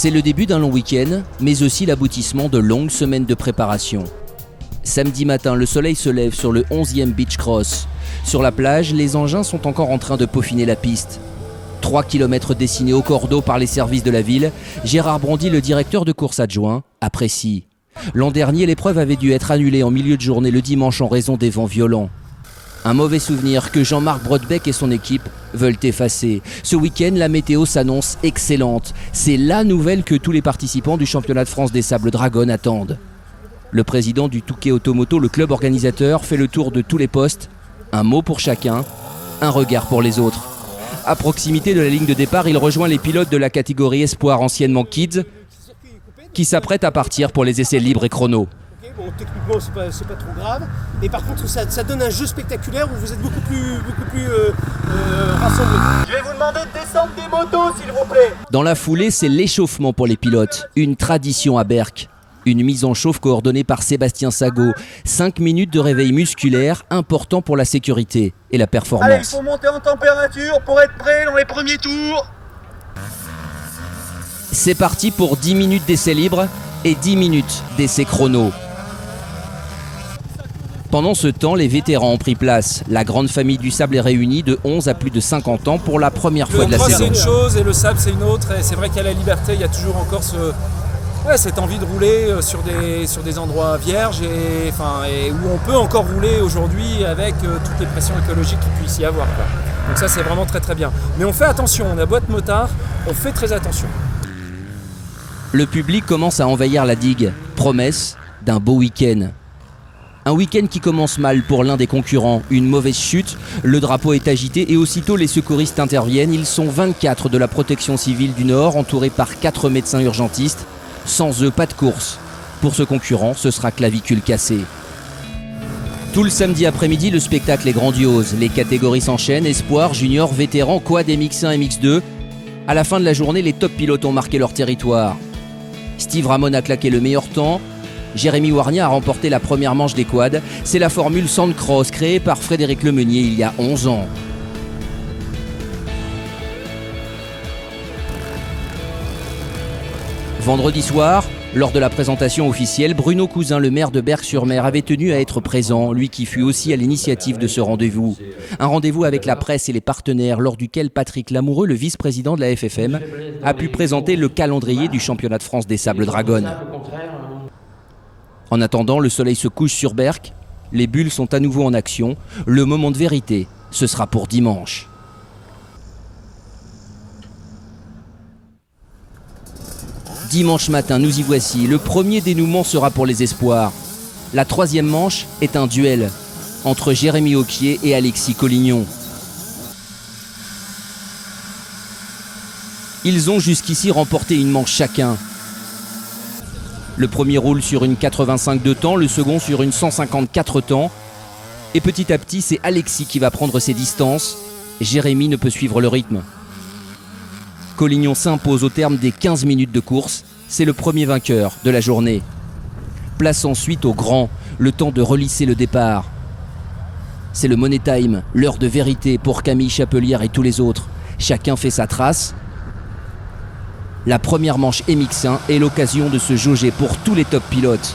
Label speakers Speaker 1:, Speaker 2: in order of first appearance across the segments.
Speaker 1: C'est le début d'un long week-end, mais aussi l'aboutissement de longues semaines de préparation. Samedi matin, le soleil se lève sur le 11e Beach Cross. Sur la plage, les engins sont encore en train de peaufiner la piste. 3 km dessinés au cordeau par les services de la ville, Gérard Brondy, le directeur de course adjoint, apprécie. L'an dernier, l'épreuve avait dû être annulée en milieu de journée le dimanche en raison des vents violents. Un mauvais souvenir que Jean-Marc Brodbeck et son équipe veulent effacer. Ce week-end, la météo s'annonce excellente. C'est la nouvelle que tous les participants du championnat de France des Sables Dragons attendent. Le président du Touquet Automoto, le club organisateur, fait le tour de tous les postes. Un mot pour chacun, un regard pour les autres. À proximité de la ligne de départ, il rejoint les pilotes de la catégorie Espoir, anciennement Kids, qui s'apprêtent à partir pour les essais libres et chrono.
Speaker 2: Bon, techniquement, c'est pas trop grave. Mais par contre, ça donne un jeu spectaculaire où vous êtes beaucoup plus rassemblés.
Speaker 3: Je vais vous demander de descendre des motos, s'il vous plaît.
Speaker 1: Dans la foulée, c'est l'échauffement pour les pilotes. Une tradition à Berck. Une mise en chauffe coordonnée par Sébastien Sago. 5 minutes de réveil musculaire, important pour la sécurité et la performance.
Speaker 3: Allez, il faut monter en température pour être prêt dans les premiers tours.
Speaker 1: C'est parti pour 10 minutes d'essai libre et 10 minutes d'essai chrono. Pendant ce temps, les vétérans ont pris place. La grande famille du sable est réunie de 11 à plus de 50 ans pour la première fois de la saison.
Speaker 4: C'est une chose et le sable c'est une autre. Et c'est vrai qu'à la Liberté, il y a toujours encore cette envie de rouler sur des endroits vierges et où on peut encore rouler aujourd'hui avec toutes les pressions écologiques qu'il puisse y avoir, quoi. Donc ça c'est vraiment très très bien. Mais on fait attention, on a boîte motard, on fait très attention.
Speaker 1: Le public commence à envahir la digue. Promesse d'un beau week-end. Un week-end qui commence mal pour l'un des concurrents. Une mauvaise chute, le drapeau est agité et aussitôt les secouristes interviennent. Ils sont 24 de la protection civile du Nord, entourés par 4 médecins urgentistes. Sans eux, pas de course. Pour ce concurrent, ce sera clavicule cassée. Tout le samedi après-midi, le spectacle est grandiose. Les catégories s'enchaînent, espoir, junior, vétéran, quad, MX1, MX2. À la fin de la journée, les top pilotes ont marqué leur territoire. Steve Ramon a claqué le meilleur temps. Jérémy Warnia a remporté la première manche des quads. C'est la formule Sandcross créée par Frédéric Lemeunier il y a 11 ans. Vendredi soir, lors de la présentation officielle, Bruno Cousin, le maire de Berck-sur-Mer, avait tenu à être présent, lui qui fut aussi à l'initiative de ce rendez-vous. Un rendez-vous avec la presse et les partenaires, lors duquel Patrick Lamoureux, le vice-président de la FFM, a pu présenter le calendrier du championnat de France des Sables Dragons. En attendant, le soleil se couche sur Berck, les bulles sont à nouveau en action, le moment de vérité, ce sera pour dimanche. Dimanche matin, nous y voici. Le premier dénouement sera pour les espoirs. La troisième manche est un duel entre Jérémy Auquier et Alexis Collignon. Ils ont jusqu'ici remporté une manche chacun. Le premier roule sur une 85 de temps, le second sur une 154 temps. Et petit à petit, c'est Alexis qui va prendre ses distances. Jérémy ne peut suivre le rythme. Collignon s'impose au terme des 15 minutes de course. C'est le premier vainqueur de la journée. Place ensuite au grand, le temps de relisser le départ. C'est le money time, l'heure de vérité pour Camille Chapelière et tous les autres. Chacun fait sa trace. La première manche MX1 est l'occasion de se jauger pour tous les top pilotes.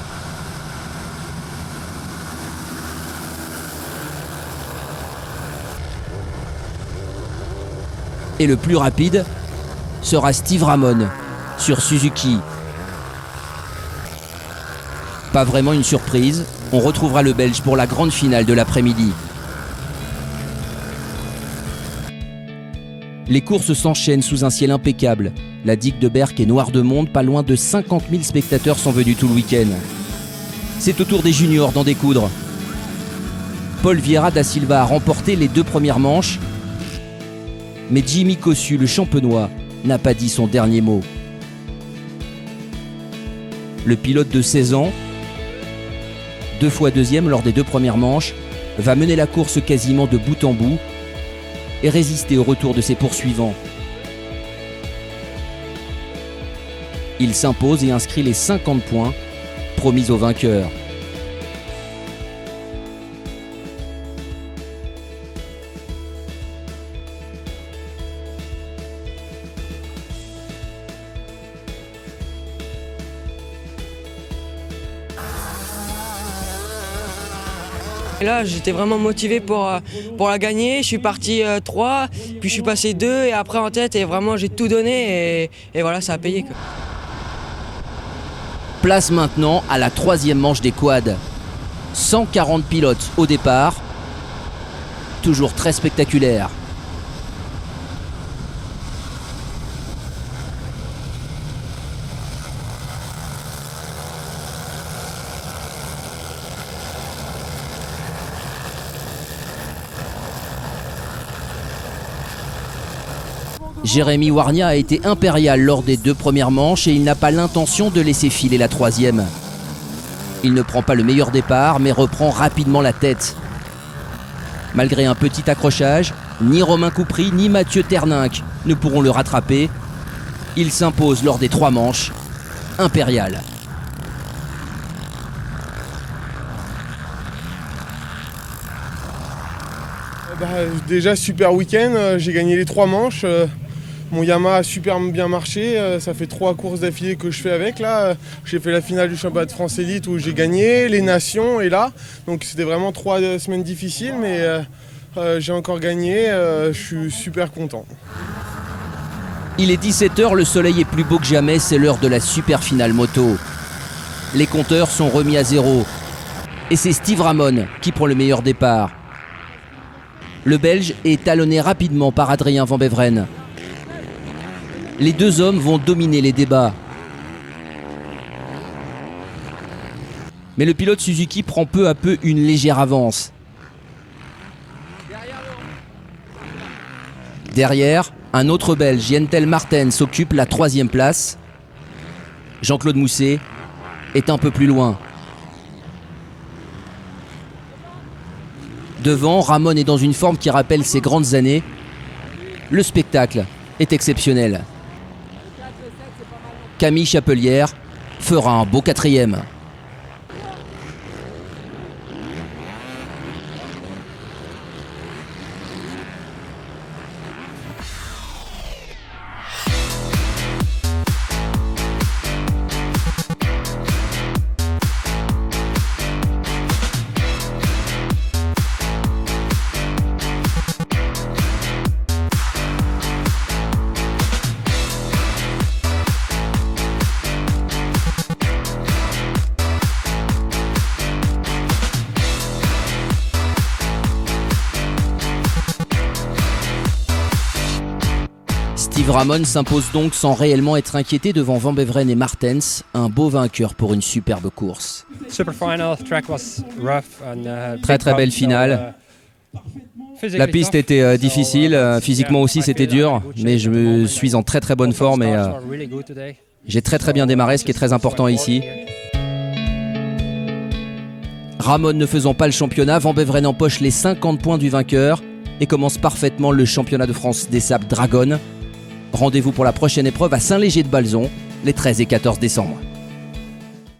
Speaker 1: Et le plus rapide sera Steve Ramon sur Suzuki. Pas vraiment une surprise, on retrouvera le Belge pour la grande finale de l'après-midi. Les courses s'enchaînent sous un ciel impeccable. La digue de Berck est noire de monde, pas loin de 50 000 spectateurs sont venus tout le week-end. C'est au tour des juniors d'en découdre. Paul Vieira da Silva a remporté les 2 premières manches, mais Jimmy Cossu, le champenois, n'a pas dit son dernier mot. Le pilote de 16 ans, 2 fois deuxième lors des 2 premières manches, va mener la course quasiment de bout en bout et résister au retour de ses poursuivants. Il s'impose et inscrit les 50 points promis au vainqueur.
Speaker 5: Là, j'étais vraiment motivé pour la gagner. Je suis parti 3, puis je suis passé 2 et après en tête et vraiment j'ai tout donné et voilà, ça a payé, quoi.
Speaker 1: Place maintenant à la 3e manche des quads. 140 pilotes au départ, toujours très spectaculaire. Jérémy Warnia a été impérial lors des 2 premières manches et il n'a pas l'intention de laisser filer la 3e. Il ne prend pas le meilleur départ mais reprend rapidement la tête. Malgré un petit accrochage, ni Romain Coupry ni Mathieu Terninck ne pourront le rattraper. Il s'impose lors des 3 manches. Impérial.
Speaker 6: Déjà super week-end, j'ai gagné les 3 manches. Mon Yamaha a super bien marché, ça fait 3 courses d'affilée que je fais avec là. J'ai fait la finale du championnat de France Élite où j'ai gagné, les nations et là. Donc c'était vraiment 3 semaines difficiles mais j'ai encore gagné, je suis super content.
Speaker 1: Il est 17h, le soleil est plus beau que jamais, c'est l'heure de la super finale moto. Les compteurs sont remis à 0. Et c'est Steve Ramon qui prend le meilleur départ. Le Belge est talonné rapidement par Adrien Van Beveren. Les 2 hommes vont dominer les débats. Mais le pilote Suzuki prend peu à peu une légère avance. Derrière, un autre Belge, Jentel Martens, occupe la 3e place. Jean-Claude Mousset est un peu plus loin. Devant, Ramon est dans une forme qui rappelle ses grandes années. Le spectacle est exceptionnel. Camille Chapelière fera un beau 4e. Steve Ramon s'impose donc sans réellement être inquiété devant Van Beveren et Martens, un beau vainqueur pour une superbe course. Très très belle finale. La piste était difficile, physiquement aussi c'était dur, mais je me suis en très très bonne forme et j'ai très très bien démarré, ce qui est très important ici. Ramon ne faisant pas le championnat, Van Beveren empoche les 50 points du vainqueur et commence parfaitement le championnat de France des sables Dragon. Rendez-vous pour la prochaine épreuve à Saint-Léger de Balzon, les 13 et 14 décembre.